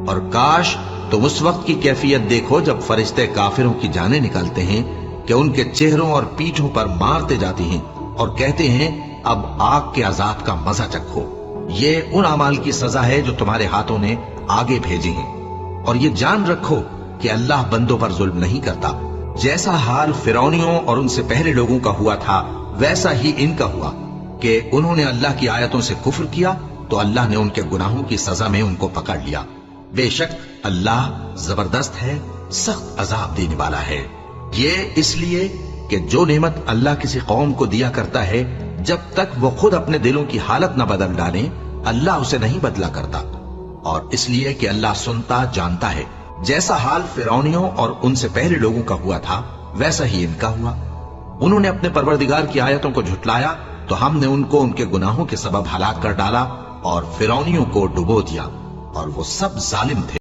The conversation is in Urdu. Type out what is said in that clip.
اور کاش تم اس وقت کی کیفیت دیکھو جب فرشتے کافروں کی جانیں نکالتے ہیں کہ ان کے چہروں اور پیٹھوں پر مارتے جاتے ہیں اور کہتے ہیں اب آگ کے عذاب کا مزہ چکھو۔ یہ ان اعمال کی سزا ہے جو تمہارے ہاتھوں نے آگے بھیجے ہیں، اور یہ جان رکھو کہ اللہ بندوں پر ظلم نہیں کرتا۔ جیسا حال فرعونیوں اور ان سے پہلے لوگوں کا ہوا تھا ویسا ہی ان کا ہوا کہ انہوں نے اللہ کی آیتوں سے کفر کیا تو اللہ نے ان کے گناہوں کی سزا میں ان کو پکڑ لیا۔ بے شک اللہ زبردست ہے، سخت عذاب دینے والا ہے۔ یہ اس لیے کہ جو نعمت اللہ کسی قوم کو دیا کرتا ہے جب تک وہ خود اپنے دلوں کی حالت نہ بدل ڈالیں اللہ اسے نہیں بدلا کرتا، اور اس لیے کہ اللہ سنتا جانتا ہے۔ جیسا حال فرعونیوں اور ان سے پہلے لوگوں کا ہوا تھا ویسا ہی ان کا ہوا۔ انہوں نے اپنے پروردگار کی آیتوں کو جھٹلایا تو ہم نے ان کو ان کے گناہوں کے سبب ہلاک کر ڈالا اور فرعونیوں کو ڈبو دیا، اور وہ سب ظالم تھے۔